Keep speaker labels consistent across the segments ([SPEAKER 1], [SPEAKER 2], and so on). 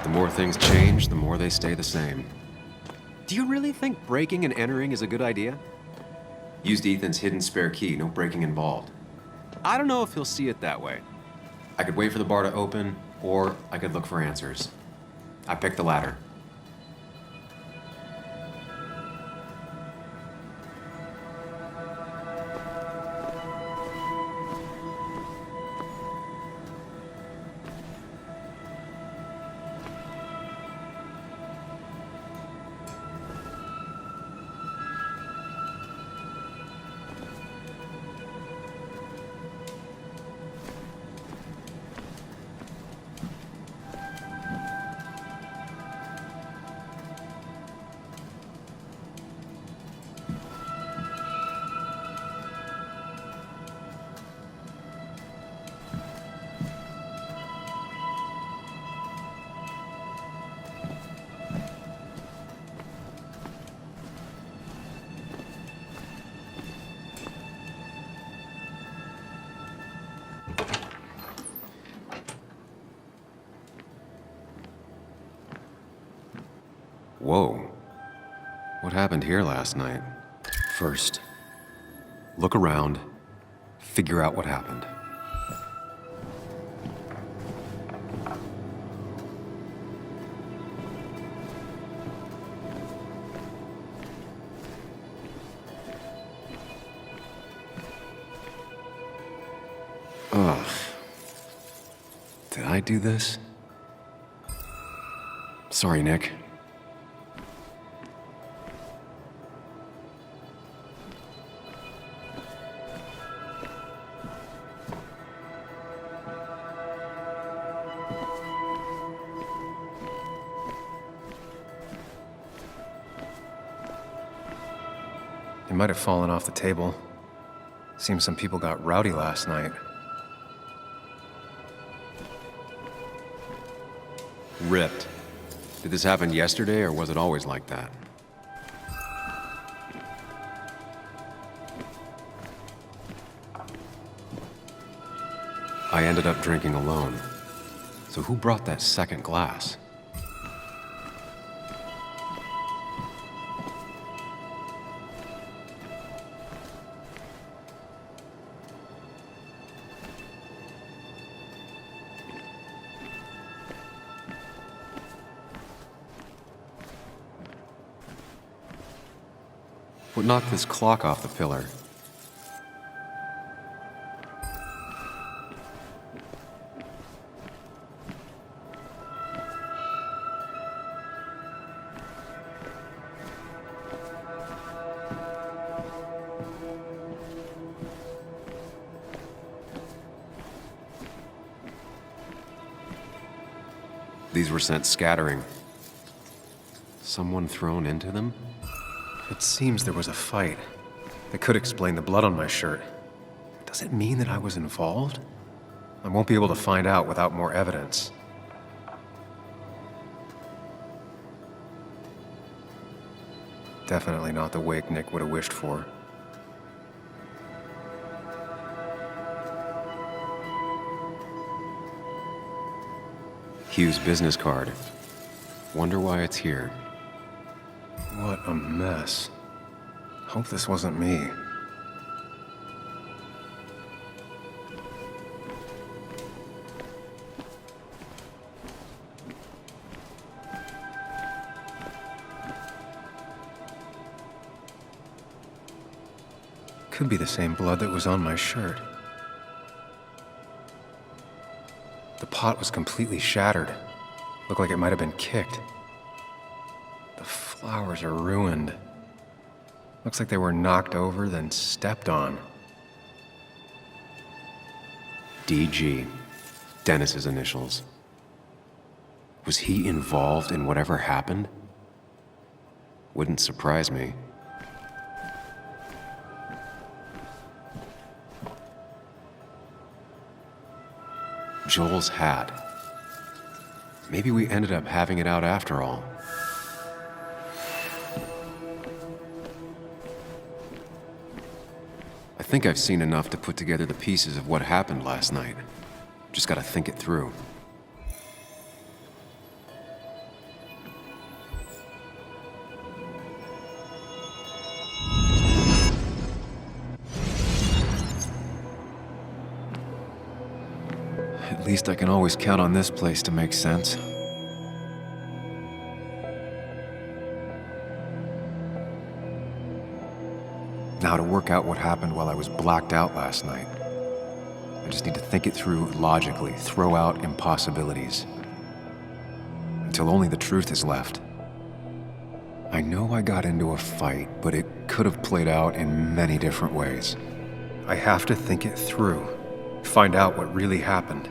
[SPEAKER 1] The more things change, the more they stay the same. Do you really think breaking and entering is a good idea? Used Ethan's hidden spare key, no breaking involved. I don't know if he'll see it that way. I could wait for the bar to open, or I could look for answers. I picked the latter. Whoa. What happened here last night? First, look around, figure out what happened. Ugh. Did I do this? Sorry, Nick.
[SPEAKER 2] It might have fallen off the table. Seems some people got rowdy last night.
[SPEAKER 1] Ripped. Did this happen yesterday, or was it always like that? I ended up drinking alone. So who brought that second glass? What knocked this clock off the pillar? These were sent scattering. Someone thrown into them?
[SPEAKER 2] It seems there was a fight. That could explain the blood on my shirt. Does it mean that I was involved? I won't be able to find out without more evidence. Definitely not the wake Nick would have wished for.
[SPEAKER 1] Hugh's business card. Wonder why it's here.
[SPEAKER 2] What a mess. Hope this wasn't me. Could be the same blood that was on my shirt. The pot was completely shattered. Looked like it might have been kicked. The flowers are ruined. Looks like they were knocked over, then stepped on.
[SPEAKER 1] DG. Dennis's initials. Was he involved in whatever happened? Wouldn't surprise me. Joel's hat. Maybe we ended up having it out after all. I think I've seen enough to put together the pieces of what happened last night. Just gotta think it through.
[SPEAKER 2] least I can always count on this place to make sense. Now to work out what happened while I was blacked out last night. I just need to think it through logically, throw out impossibilities. Until only the truth is left. I know I got into a fight, but it could have played out in many different ways. I have to think it through, find out what really happened.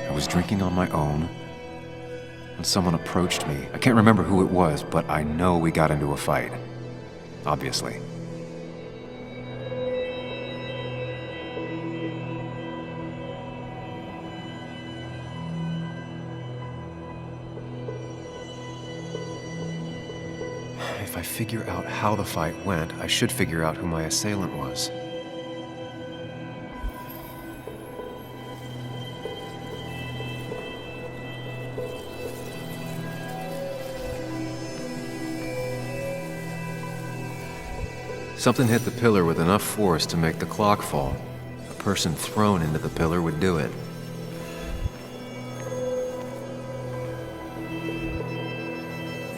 [SPEAKER 2] I was drinking on my own when someone approached me. I can't remember who it was, but I know we got into a fight. Obviously. If I figure out how the fight went, I should figure out who my assailant was. Something hit the pillar with enough force to make the clock fall. A person thrown into the pillar would do it.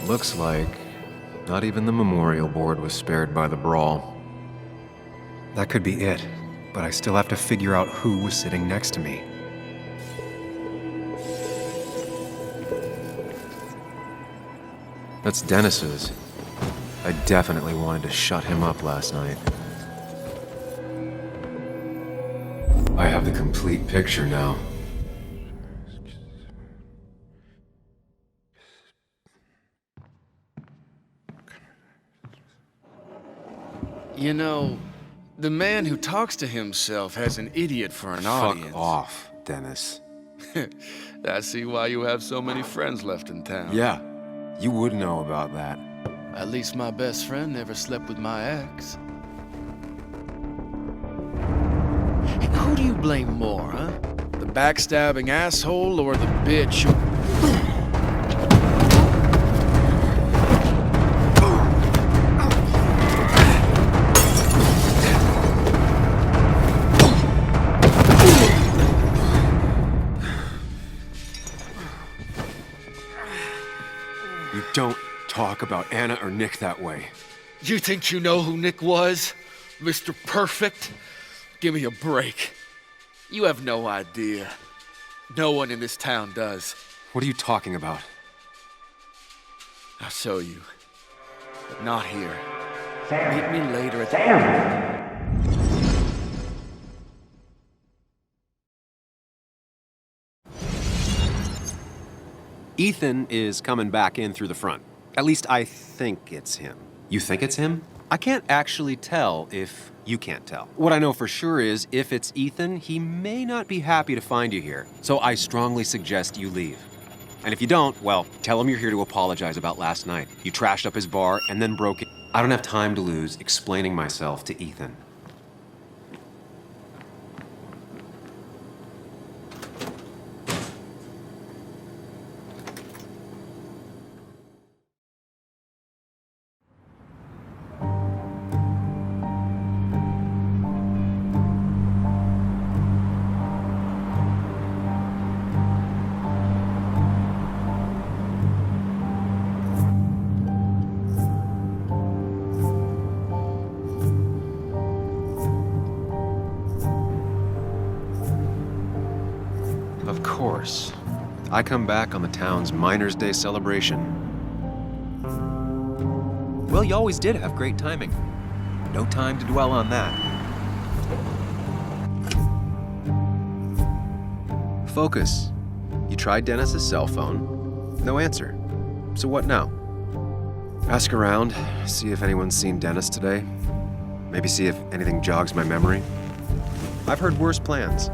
[SPEAKER 2] Looks like not even the memorial board was spared by the brawl. That could be it, but I still have to figure out who was sitting next to me. That's Dennis's. I definitely wanted to shut him up last night. I have the complete picture now.
[SPEAKER 3] You know, the man who talks to himself has an idiot for an audience.
[SPEAKER 2] Fuck off, Dennis.
[SPEAKER 3] I see why you have so many friends left in town.
[SPEAKER 2] Yeah, you would know about that.
[SPEAKER 3] At least my best friend never slept with my ex. And who do you blame more, huh? The backstabbing asshole or the bitch who...
[SPEAKER 2] You don't talk about Anna or Nick that way.
[SPEAKER 3] You think you know who Nick was? Mr. Perfect? Give me a break. You have no idea. No one in this town does.
[SPEAKER 2] What are you talking about?
[SPEAKER 3] I'll show you. But not here. Meet me later at the...
[SPEAKER 1] Ethan is coming back in through the front. At least I think it's him. You think it's him? I can't actually tell if you can't tell. What I know for sure is if it's Ethan, he may not be happy to find you here. So I strongly suggest you leave. And if you don't, well, tell him you're here to apologize about last night. You trashed up his bar and then broke it. I don't have time to lose explaining myself to Ethan. Of course. I come back on the town's Miners' Day celebration. Well, you always did have great timing. No time to dwell on that. Focus. You tried Dennis's cell phone. No answer. So what now? Ask around, see if anyone's seen Dennis today. Maybe see if anything jogs my memory. I've heard worse plans.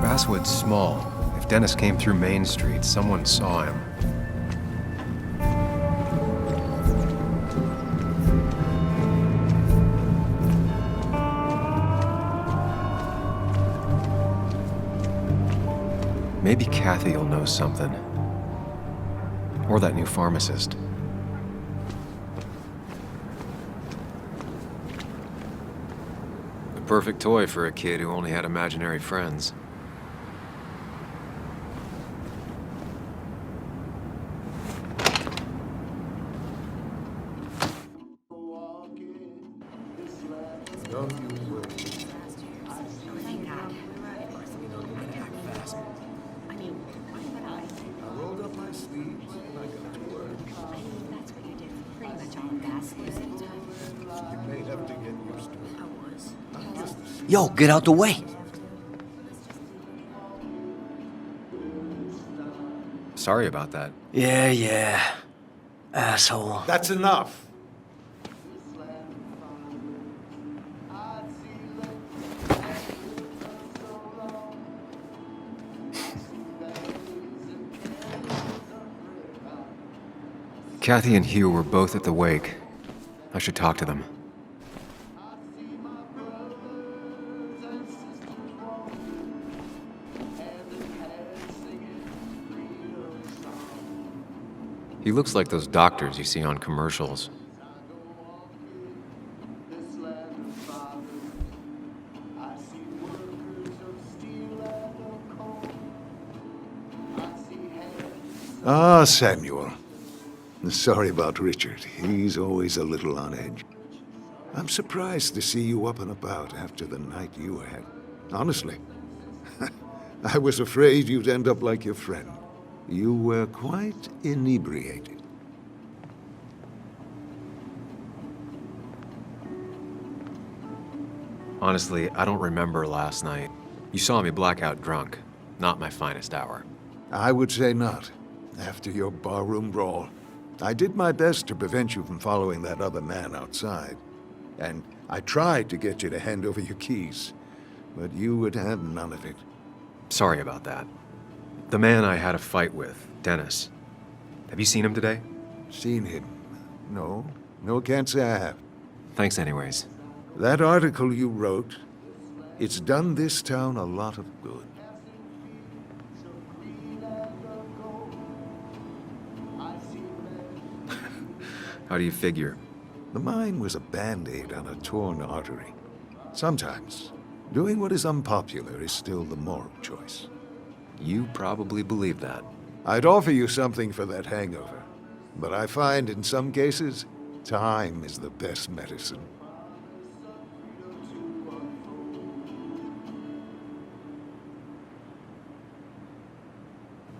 [SPEAKER 1] Basswood's small. If Dennis came through Main Street, someone saw him.
[SPEAKER 2] Maybe Kathy will know something. Or that new pharmacist. The perfect toy for a kid who only had imaginary friends.
[SPEAKER 4] Yo, get out the way.
[SPEAKER 2] Sorry about that.
[SPEAKER 4] Yeah. Asshole.
[SPEAKER 5] That's enough.
[SPEAKER 2] Kathy and Hugh were both at the wake. I should talk to them. He looks like those doctors you see on commercials.
[SPEAKER 5] Ah, Samuel. Sorry about Richard. He's always a little on edge. I'm surprised to see you up and about after the night you had. Honestly. I was afraid you'd end up like your friend. You were quite inebriated.
[SPEAKER 2] Honestly, I don't remember last night. You saw me blackout drunk. Not my finest hour.
[SPEAKER 5] I would say not. After your barroom brawl, I did my best to prevent you from following that other man outside. And I tried to get you to hand over your keys, but you would have none of it.
[SPEAKER 2] Sorry about that. The man I had a fight with, Dennis. Have you seen him today?
[SPEAKER 5] Seen him? No, can't say I have.
[SPEAKER 2] Thanks anyways.
[SPEAKER 5] That article you wrote, it's done this town a lot of good.
[SPEAKER 2] How do you figure?
[SPEAKER 5] The mine was a band-aid on a torn artery. Sometimes, doing what is unpopular is still the moral choice.
[SPEAKER 2] You probably believe that.
[SPEAKER 5] I'd offer you something for that hangover, but I find in some cases, time is the best medicine.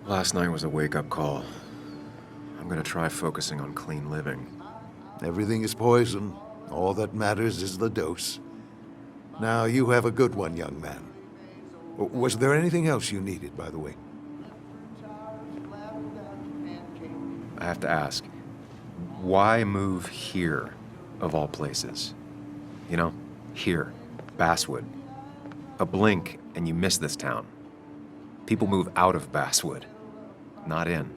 [SPEAKER 2] Last night was a wake-up call. I'm gonna try focusing on clean living.
[SPEAKER 5] Everything is poison. All that matters is the dose. Now, you have a good one, young man. Was there anything else you needed, by the way?
[SPEAKER 2] I have to ask, why move here, of all places? You know, here, Basswood. A blink and you miss this town. People move out of Basswood, not in.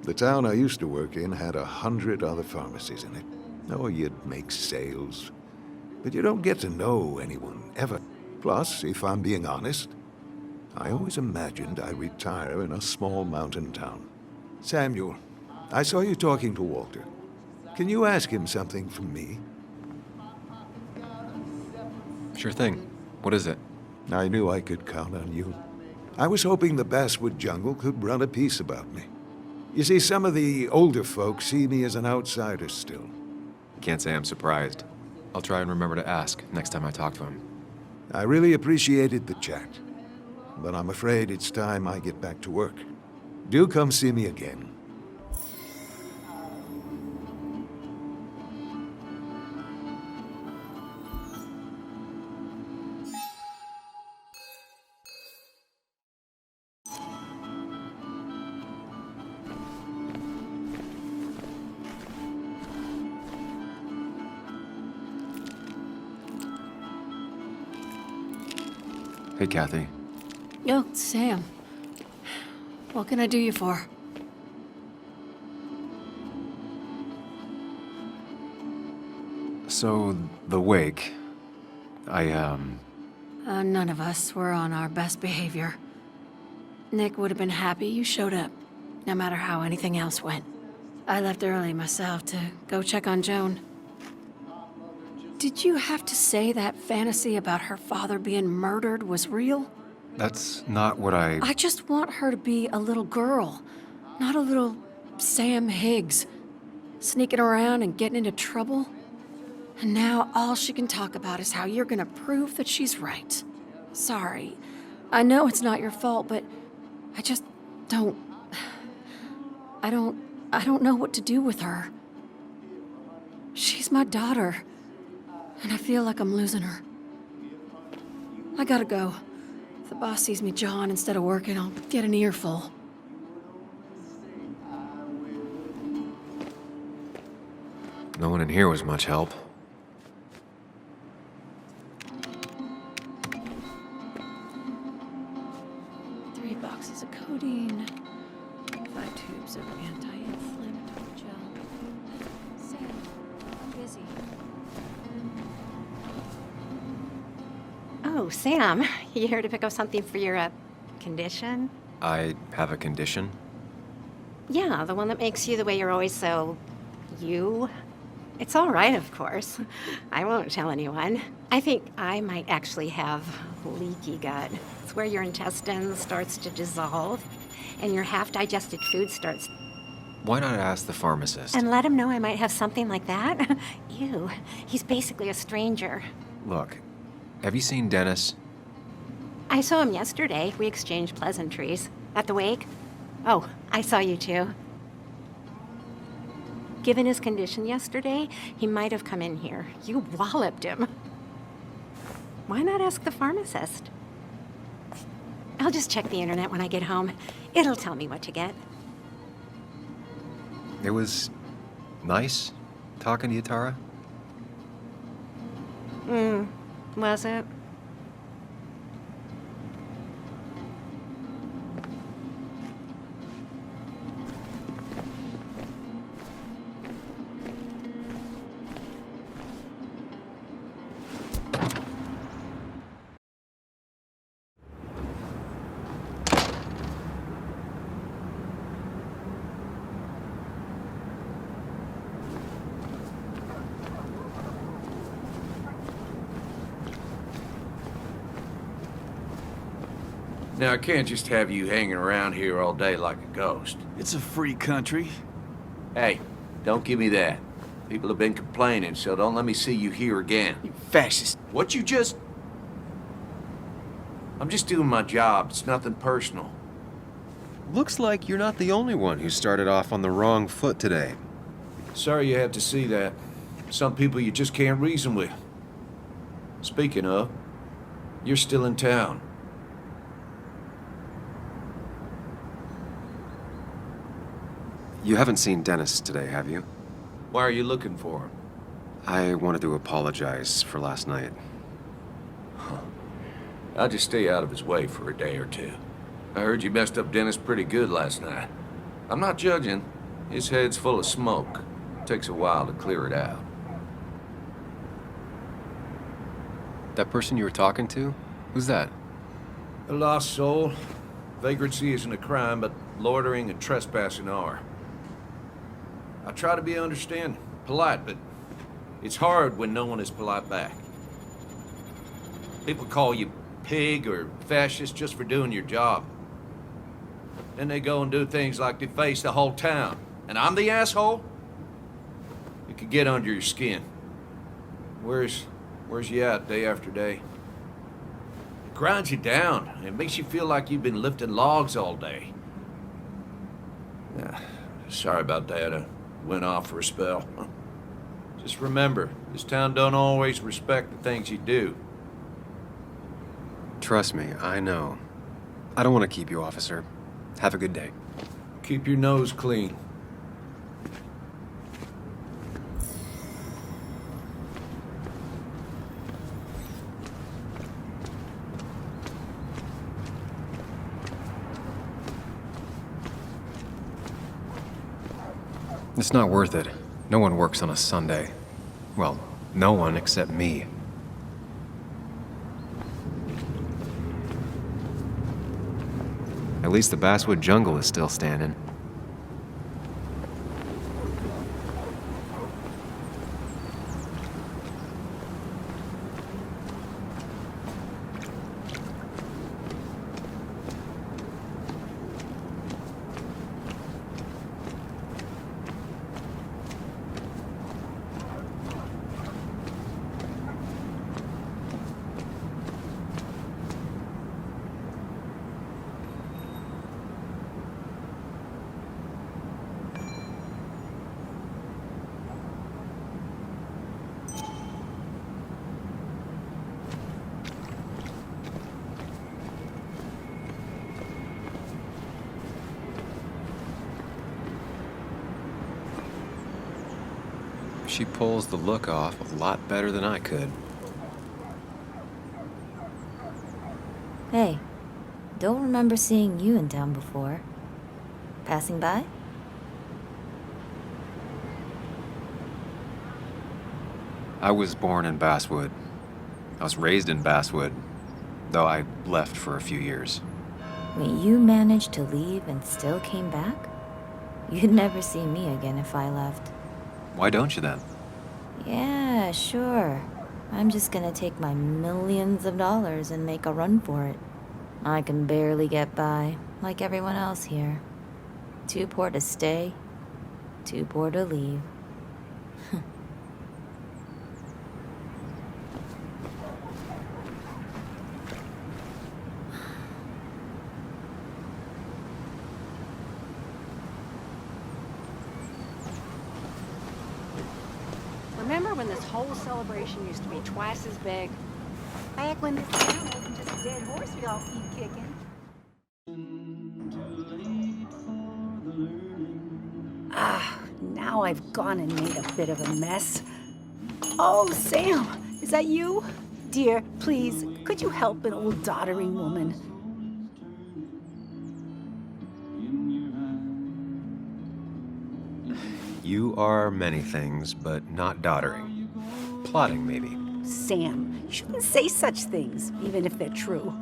[SPEAKER 5] The town I used to work in had 100 other pharmacies in it. Oh, you'd make sales. But you don't get to know anyone, ever. Plus, if I'm being honest, I always imagined I'd retire in a small mountain town. Samuel, I saw you talking to Walter. Can you ask him something from me?
[SPEAKER 2] Sure thing. What is it?
[SPEAKER 5] I knew I could count on you. I was hoping the Basswood jungle could run a piece about me. You see, some of the older folks see me as an outsider still.
[SPEAKER 2] Can't say I'm surprised. I'll try and remember to ask next time I talk to him.
[SPEAKER 5] I really appreciated the chat, but I'm afraid it's time I get back to work. Do come see me again.
[SPEAKER 2] Hey, Kathy.
[SPEAKER 6] Yo, Sam. What can I do you for?
[SPEAKER 2] So, the wake. None
[SPEAKER 6] None of us were on our best behavior. Nick would have been happy you showed up, no matter how anything else went. I left early myself to go check on Joan. Did you have to say that fantasy about her father being murdered was real?
[SPEAKER 2] That's not what I...
[SPEAKER 6] I just want her to be a little girl, not a little Sam Higgs, sneaking around and getting into trouble. And now all she can talk about is how you're gonna prove that she's right. Sorry. I know it's not your fault, but I just don't... I don't know what to do with her. She's my daughter, and I feel like I'm losing her. I gotta go. If the boss sees me jawing instead of working, I'll get an earful.
[SPEAKER 2] No one in here was much help.
[SPEAKER 6] Three boxes of codeine, 5 tubes of anti-inflammatory gel. Sam, I'm busy.
[SPEAKER 7] Oh, Sam, you here to pick up something for your, condition?
[SPEAKER 2] I have a condition?
[SPEAKER 7] Yeah, the one that makes you the way you're always so... you? It's all right, of course. I won't tell anyone. I think I might actually have leaky gut. It's where your intestine starts to dissolve, and your half-digested food starts...
[SPEAKER 2] Why not ask the pharmacist?
[SPEAKER 7] And let him know I might have something like that? Ew, he's basically a stranger.
[SPEAKER 2] Look, have you seen Dennis?
[SPEAKER 7] I saw him yesterday. We exchanged pleasantries. At the wake? Oh, I saw you too. Given his condition yesterday, he might have come in here. You walloped him. Why not ask the pharmacist? I'll just check the internet when I get home. It'll tell me what to get.
[SPEAKER 2] It was nice talking to you, Tara.
[SPEAKER 7] Was it?
[SPEAKER 8] Now, I can't just have you hanging around here all day like a ghost.
[SPEAKER 9] It's a free country.
[SPEAKER 8] Hey, don't give me that. People have been complaining, so don't let me see you here again.
[SPEAKER 9] You fascist.
[SPEAKER 8] What you just... I'm just doing my job. It's nothing personal.
[SPEAKER 1] Looks like you're not the only one who started off on the wrong foot today.
[SPEAKER 8] Sorry you had to see that. Some people you just can't reason with. Speaking of, you're still in town.
[SPEAKER 2] You haven't seen Dennis today, have you?
[SPEAKER 8] Why are you looking for him?
[SPEAKER 2] I wanted to apologize for last night.
[SPEAKER 8] I'll just stay out of his way for a day or two. I heard you messed up Dennis pretty good last night. I'm not judging. His head's full of smoke. Takes a while to clear it out.
[SPEAKER 2] That person you were talking to? Who's that?
[SPEAKER 8] A lost soul. Vagrancy isn't a crime, but loitering and trespassing are. I try to be understanding, polite, but it's hard when no one is polite back. People call you pig or fascist just for doing your job. Then they go and do things like deface the whole town. And I'm the asshole? It could get under your skin. Where's you at day after day? It grinds you down. It makes you feel like you've been lifting logs all day. Yeah, sorry about that. I went off for a spell. Just remember, this town don't always respect the things you do.
[SPEAKER 2] Trust me, I know. I don't want to keep you, officer. Have a good day.
[SPEAKER 8] Keep your nose clean.
[SPEAKER 2] It's not worth it. No one works on a Sunday. Well, no one except me. At least the basswood jungle is still standing. She pulls the look off a lot better than I could.
[SPEAKER 10] Hey, don't remember seeing you in town before. Passing by?
[SPEAKER 2] I was born in Basswood. I was raised in Basswood, though I left for a few years.
[SPEAKER 10] Wait, you managed to leave and still came back? You'd never see me again if I left.
[SPEAKER 2] Why don't you then?
[SPEAKER 10] Yeah, sure. I'm just gonna take my millions of dollars and make a run for it. I can barely get by, like everyone else here. Too poor to stay, too poor to leave.
[SPEAKER 6] Remember when this whole celebration used to be twice as big?
[SPEAKER 11] Back when this town wasn't just a dead horse we all keep kicking. Now I've gone and made a bit of a mess. Oh, Sam, is that you? Dear, please, could you help an old doddering woman?
[SPEAKER 2] You are many things, but not doddering. Plotting, maybe.
[SPEAKER 11] Sam, you shouldn't say such things, even if they're true.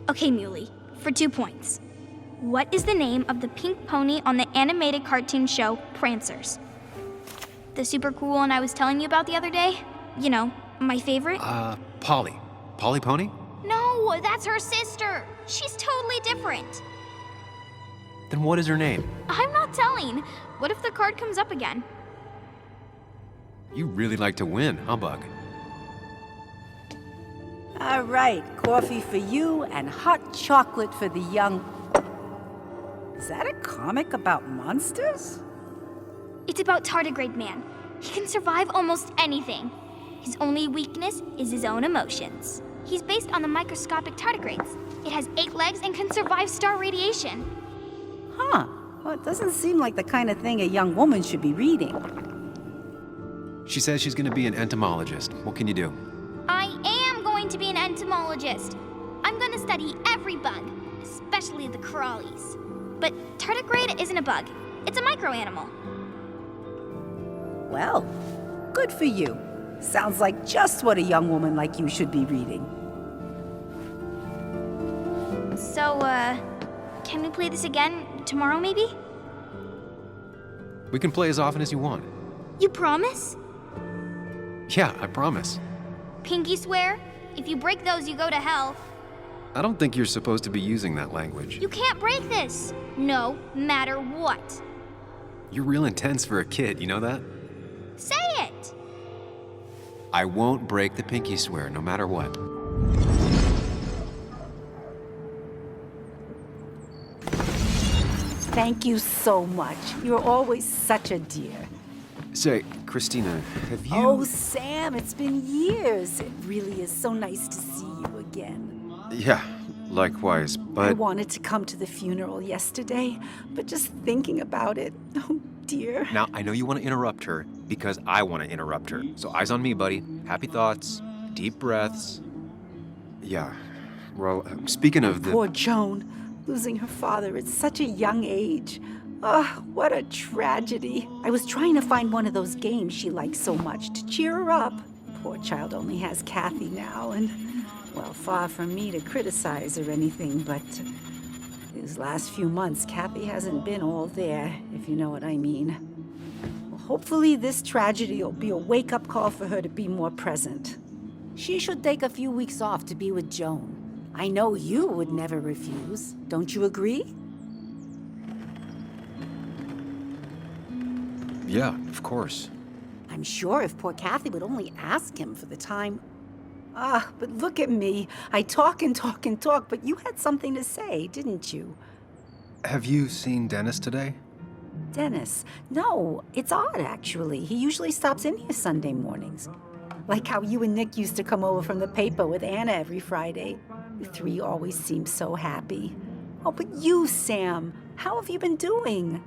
[SPEAKER 12] Okay, Muley, for 2 points. What is the name of the pink pony on the animated cartoon show Prancers? The super cool one I was telling you about the other day? You know, my favorite?
[SPEAKER 2] Polly. Polly Pony?
[SPEAKER 12] No, that's her sister. She's totally different.
[SPEAKER 2] Then what is her name?
[SPEAKER 12] I'm not telling. What if the card comes up again?
[SPEAKER 2] You really like to win, humbug.
[SPEAKER 11] All right, coffee for you and hot chocolate for the young... Is that a comic about monsters?
[SPEAKER 12] It's about Tardigrade Man. He can survive almost anything. His only weakness is his own emotions. He's based on the microscopic tardigrades. It has 8 legs and can survive star radiation.
[SPEAKER 11] Huh. Well, it doesn't seem like the kind of thing a young woman should be reading.
[SPEAKER 2] She says she's gonna be an entomologist. What can you do?
[SPEAKER 12] I am going to be an entomologist. I'm going to study every bug, especially the crawlies. But tardigrade isn't a bug. It's a microanimal.
[SPEAKER 11] Well, good for you. Sounds like just what a young woman like you should be reading.
[SPEAKER 12] So, can we play this again tomorrow, maybe?
[SPEAKER 2] We can play as often as you want.
[SPEAKER 12] You promise?
[SPEAKER 2] Yeah, I promise.
[SPEAKER 12] Pinky swear? If you break those, you go to hell.
[SPEAKER 2] I don't think you're supposed to be using that language.
[SPEAKER 12] You can't break this. No matter what.
[SPEAKER 2] You're real intense for a kid, you know that?
[SPEAKER 12] Say it!
[SPEAKER 2] I won't break the pinky swear, no matter what.
[SPEAKER 11] Thank you so much. You're always such a dear.
[SPEAKER 1] Say, Christina, have you...
[SPEAKER 11] Oh, Sam, it's been years. It really is so nice to see you again.
[SPEAKER 1] Yeah, likewise,
[SPEAKER 11] I
[SPEAKER 1] but...
[SPEAKER 11] wanted to come to the funeral yesterday, but just thinking about it, oh dear.
[SPEAKER 1] Now, I know you want to interrupt her because I want to interrupt her. So eyes on me, buddy. Happy thoughts, deep breaths. Yeah, well, speaking of the...
[SPEAKER 11] Poor Joan, losing her father at such a young age. Oh, what a tragedy. I was trying to find one of those games she likes so much to cheer her up. Poor child only has Kathy now, and, well, far from me to criticize or anything, but these last few months, Kathy hasn't been all there, if you know what I mean. Well, hopefully this tragedy will be a wake-up call for her to be more present. She should take a few weeks off to be with Joan. I know you would never refuse. Don't you agree?
[SPEAKER 1] Yeah, of course.
[SPEAKER 11] I'm sure if poor Kathy would only ask him for the time. But look at me. I talk and talk and talk, but you had something to say, didn't you?
[SPEAKER 2] Have you seen Dennis today?
[SPEAKER 11] Dennis? No, it's odd, actually. He usually stops in here Sunday mornings. Like how you and Nick used to come over from the paper with Anna every Friday. The three always seem so happy. Oh, but you, Sam, how have you been doing?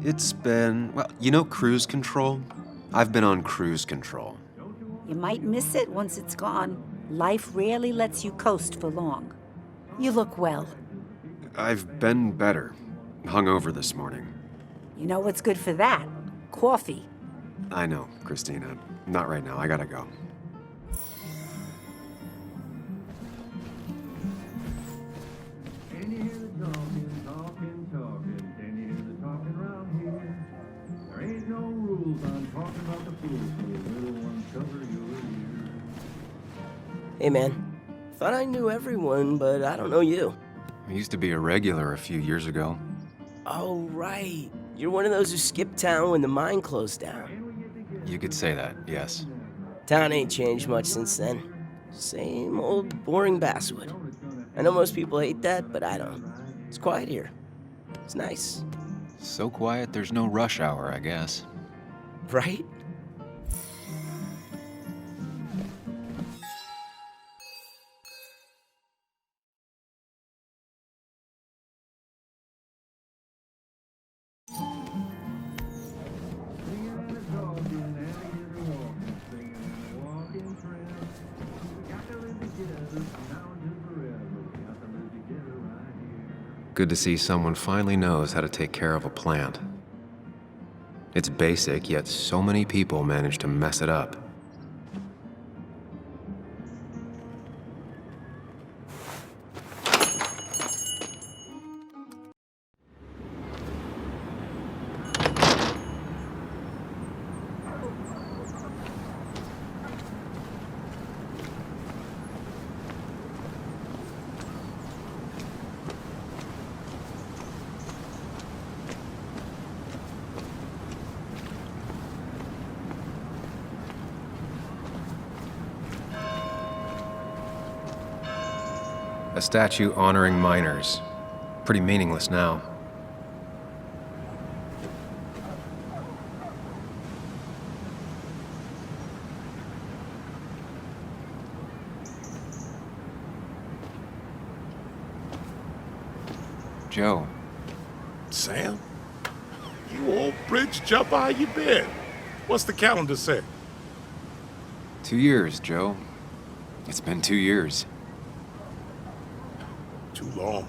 [SPEAKER 1] It's been, well, you know cruise control? I've been on cruise control.
[SPEAKER 11] You might miss it once it's gone. Life rarely lets you coast for long. You look well.
[SPEAKER 1] I've been better. Hungover this morning.
[SPEAKER 11] You know what's good for that? Coffee.
[SPEAKER 1] I know, Christina. Not right now. I gotta go.
[SPEAKER 13] Hey man, thought I knew everyone, but I don't know you.
[SPEAKER 1] I used to be a regular a few years ago.
[SPEAKER 13] Oh right, you're one of those who skipped town when the mine closed down.
[SPEAKER 1] You could say that, yes.
[SPEAKER 13] Town ain't changed much since then. Same old boring basswood. I know most people hate that, but I don't. It's quiet here. It's nice.
[SPEAKER 1] So quiet there's no rush hour, I guess.
[SPEAKER 13] Right?
[SPEAKER 1] Good to see someone finally knows how to take care of a plant. It's basic, yet so many people manage to mess it up.
[SPEAKER 2] A statue honoring miners. Pretty meaningless now.
[SPEAKER 1] Joe.
[SPEAKER 14] Sam? You old bridge jumper, how you been? What's the calendar say?
[SPEAKER 1] 2 years, Joe. It's been 2 years.
[SPEAKER 14] Too long.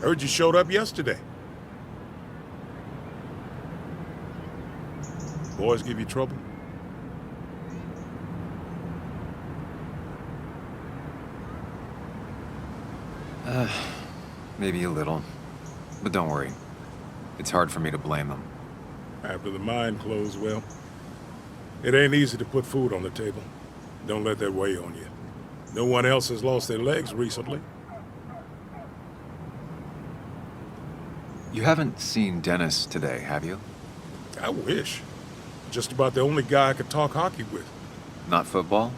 [SPEAKER 14] Heard you showed up yesterday. Boys give you trouble?
[SPEAKER 1] Maybe a little. But don't worry. It's hard for me to blame them.
[SPEAKER 14] After the mine closed, well, it ain't easy to put food on the table. Don't let that weigh on you. No one else has lost their legs recently.
[SPEAKER 1] You haven't seen Dennis today, have you?
[SPEAKER 14] I wish. Just about the only guy I could talk hockey with.
[SPEAKER 1] Not football?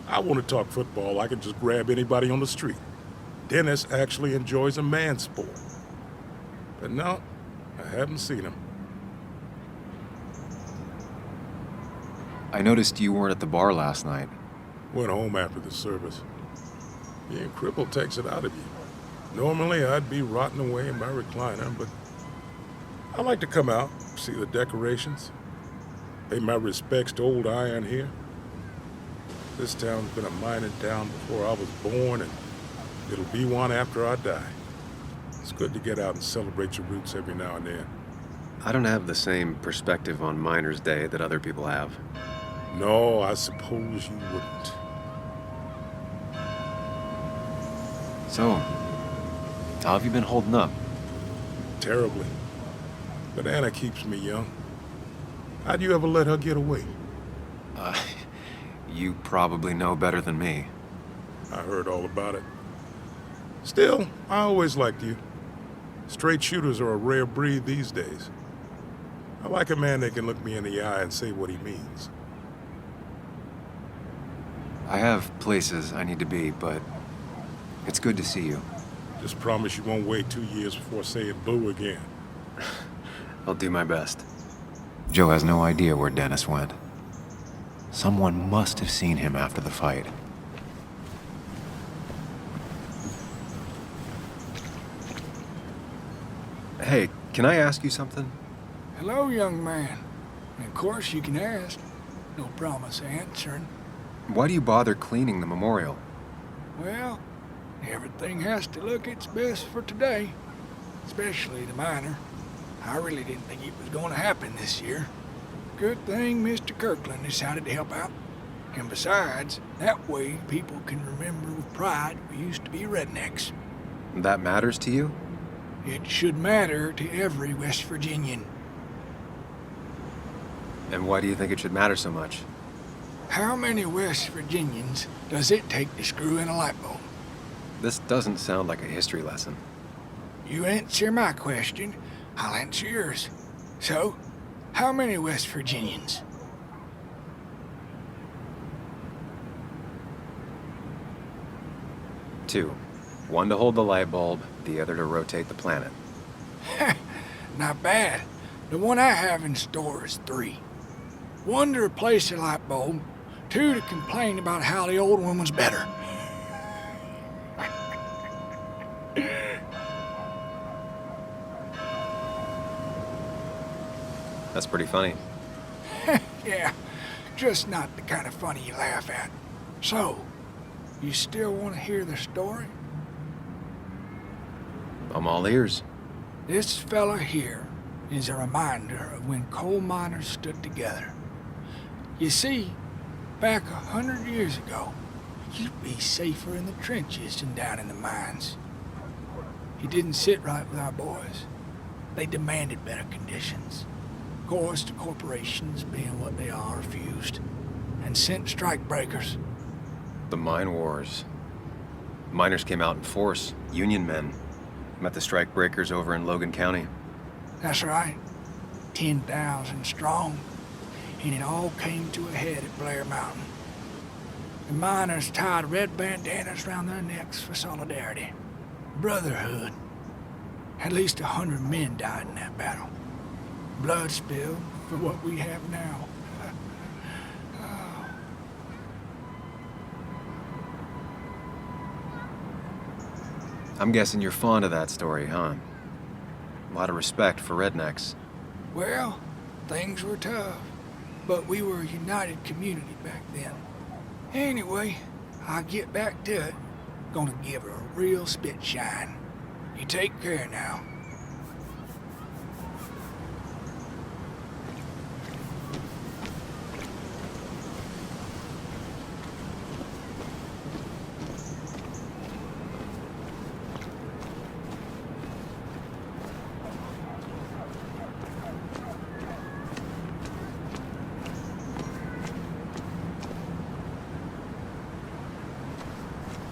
[SPEAKER 14] I want to talk football. I can just grab anybody on the street. Dennis actually enjoys a man's sport. But no, I haven't seen him.
[SPEAKER 2] I noticed you weren't at the bar last night.
[SPEAKER 14] Went home after the service. Being crippled takes it out of you. Normally, I'd be rotting away in my recliner, but I like to come out, see the decorations, pay my respects to old Iron here. This town's been a mining town before I was born, and it'll be one after I die. It's good to get out and celebrate your roots every now and then.
[SPEAKER 2] I don't have the same perspective on Miners' Day that other people have.
[SPEAKER 14] No, I suppose you wouldn't.
[SPEAKER 2] So, how have you been holding up?
[SPEAKER 14] Terribly. But Anna keeps me young. How'd you ever let her get away?
[SPEAKER 2] You probably know better than me.
[SPEAKER 14] I heard all about it. Still, I always liked you. Straight shooters are a rare breed these days. I like a man that can look me in the eye and say what he means.
[SPEAKER 2] I have places I need to be, but it's good to see you.
[SPEAKER 14] Just promise you won't wait 2 years before saying boo again.
[SPEAKER 2] I'll do my best. Joe has no idea where Dennis went. Someone must have seen him after the fight. Hey, can I ask you something?
[SPEAKER 9] Hello, young man. Of course you can ask. No promise answering.
[SPEAKER 2] Why do you bother cleaning the memorial?
[SPEAKER 9] Well, everything has to look its best for today. Especially the miner. I really didn't think it was going to happen this year. Good thing Mr. Kirkland decided to help out. And besides, that way people can remember with pride we used to be rednecks.
[SPEAKER 2] That matters to you?
[SPEAKER 9] It should matter to every West Virginian.
[SPEAKER 2] And why do you think it should matter so much?
[SPEAKER 9] How many West Virginians does it take to screw in a light bulb?
[SPEAKER 2] This doesn't sound like a history lesson.
[SPEAKER 9] You answer my question, I'll answer yours. So, how many West Virginians?
[SPEAKER 2] Two. One to hold the light bulb, the other to rotate the planet.
[SPEAKER 9] Not bad. The one I have in store is 3. 1 to replace the light bulb, 2 to complain about how the old one was better.
[SPEAKER 2] That's pretty funny.
[SPEAKER 9] Yeah, just not the kind of funny you laugh at. So, you still want to hear the story?
[SPEAKER 2] I'm all ears.
[SPEAKER 9] This fella here is a reminder of when coal miners stood together. You see, back 100 years ago, you'd be safer in the trenches than down in the mines. He didn't sit right with our boys. They demanded better conditions. Of course, the corporations, being what they are, refused and sent strikebreakers.
[SPEAKER 2] The mine wars. Miners came out in force, Union men. Met the strikebreakers over in Logan County.
[SPEAKER 9] That's right. 10,000 strong. And it all came to a head at Blair Mountain. The miners tied red bandanas around their necks for solidarity. Brotherhood. At least 100 men died in that battle. Blood spilled for what we have now.
[SPEAKER 2] I'm guessing you're fond of that story, huh? A lot of respect for rednecks.
[SPEAKER 9] Well, things were tough, but we were a united community back then. Anyway, I'll get back to it. Gonna give her a real spit shine. You take care now.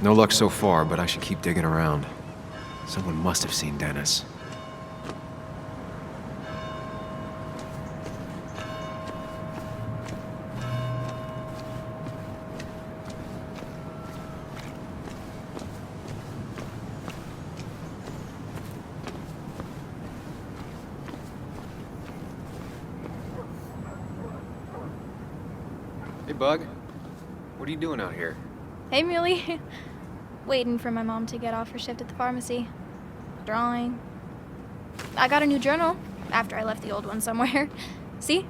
[SPEAKER 2] No luck so far, but I should keep digging around. Someone must have seen Dennis. Hey, Bug. What are you doing out here?
[SPEAKER 12] Hey, Muley. Waiting for my mom to get off her shift at the pharmacy. Drawing. I got a new journal after I left the old one somewhere. See?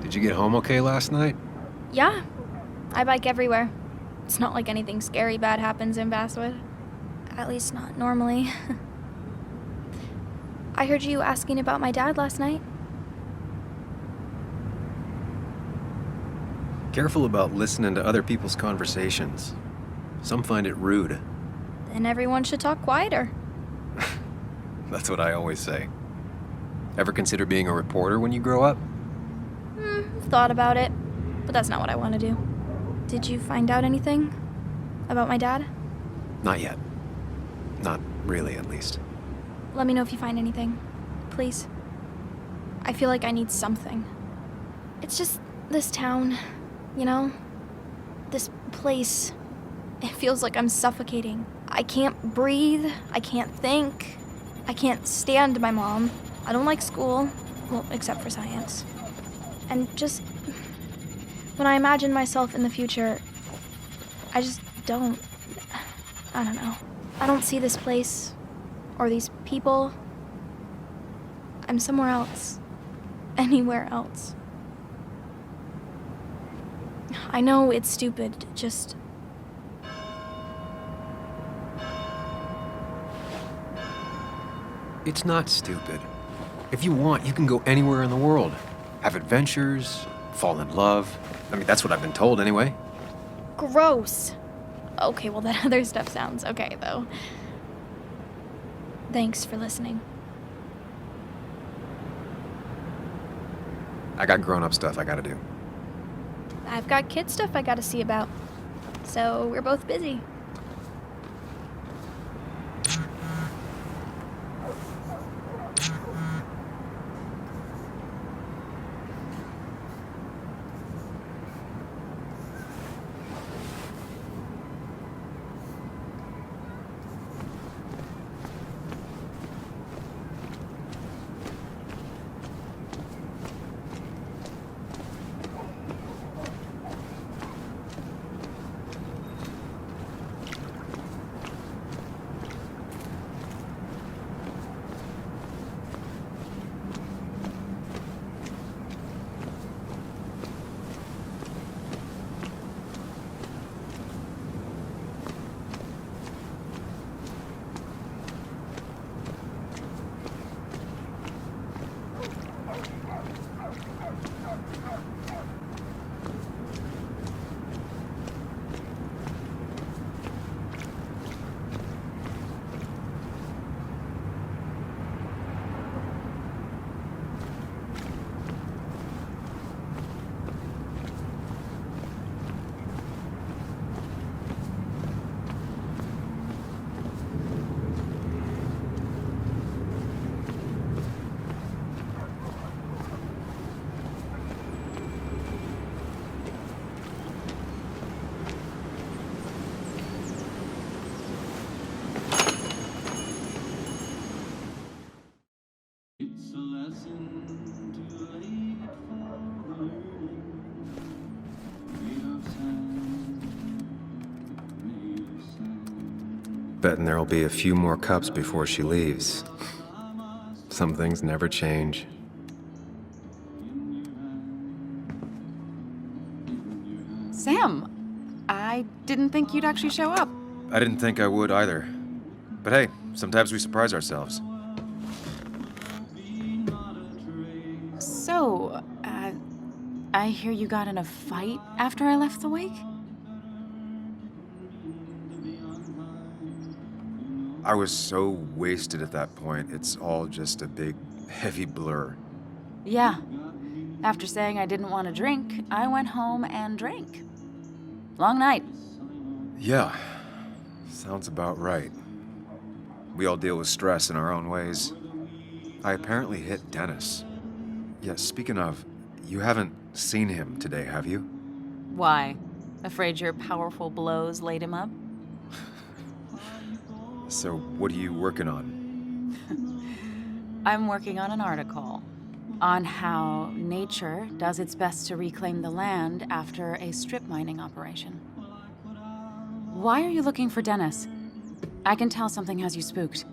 [SPEAKER 2] Did you get home okay last night?
[SPEAKER 12] Yeah. I bike everywhere. It's not like anything scary bad happens in Basswood. At least not normally. I heard you asking about my dad last night.
[SPEAKER 2] Careful about listening to other people's conversations. Some find it rude.
[SPEAKER 12] Then everyone should talk quieter.
[SPEAKER 2] That's what I always say. Ever consider being a reporter when you grow up?
[SPEAKER 12] Thought about it, but that's not what I want to do. Did you find out anything about my dad?
[SPEAKER 2] Not yet. Not really, at least.
[SPEAKER 12] Let me know if you find anything, please. I feel like I need something. It's just this town, you know? This place. It feels like I'm suffocating. I can't breathe. I can't think. I can't stand my mom. I don't like school. Well, except for science. And just when I imagine myself in the future, I just don't. I don't know. I don't see this place or these people. I'm somewhere else. Anywhere else. I know it's stupid, just.
[SPEAKER 2] It's not stupid. If you want, you can go anywhere in the world. Have adventures, fall in love. I mean, that's what I've been told anyway.
[SPEAKER 12] Gross. Okay, well, that other stuff sounds okay, though. Thanks for listening.
[SPEAKER 2] I got grown-up stuff I gotta do.
[SPEAKER 12] I've got kid stuff I gotta see about. So we're both busy.
[SPEAKER 2] Betting there'll be a few more cups before she leaves. Some things never change.
[SPEAKER 15] Sam, I didn't think you'd actually show up.
[SPEAKER 2] I didn't think I would either. But hey, sometimes we surprise ourselves.
[SPEAKER 15] So, I hear you got in a fight after I left the wake?
[SPEAKER 2] I was so wasted at that point, it's all just a big, heavy blur.
[SPEAKER 15] Yeah. After saying I didn't want to drink, I went home and drank. Long night.
[SPEAKER 2] Yeah, sounds about right. We all deal with stress in our own ways. I apparently hit Dennis. Yeah, speaking of, you haven't seen him today, have you?
[SPEAKER 15] Why? Afraid your powerful blows laid him up?
[SPEAKER 2] So, what are you working on?
[SPEAKER 15] I'm working on an article on how nature does its best to reclaim the land after a strip mining operation. Why are you looking for Dennis? I can tell something has you spooked.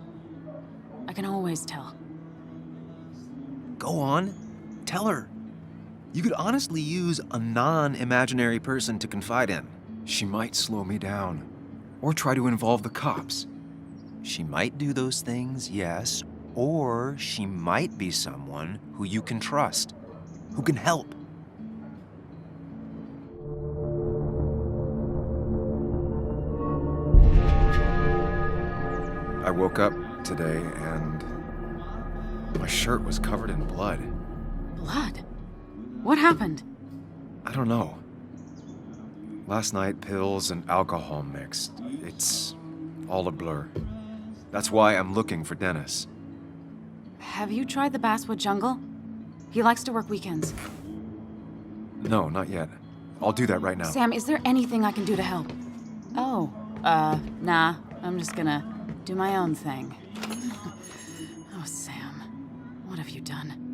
[SPEAKER 15] I can always tell.
[SPEAKER 16] Go on. Tell her. You could honestly use a non-imaginary person to confide in.
[SPEAKER 2] She might slow me down, or try to involve the cops.
[SPEAKER 16] She might do those things, yes, or she might be someone who you can trust, who can help.
[SPEAKER 2] I woke up today and my shirt was covered in blood.
[SPEAKER 15] Blood? What happened?
[SPEAKER 2] I don't know. Last night, pills and alcohol mixed. It's all a blur. That's why I'm looking for Dennis.
[SPEAKER 15] Have you tried the Basswood Jungle? He likes to work weekends.
[SPEAKER 2] No, not yet. I'll do that right now.
[SPEAKER 15] Sam, is there anything I can do to help? Oh, nah. I'm just gonna do my own thing. Oh, Sam, what have you done?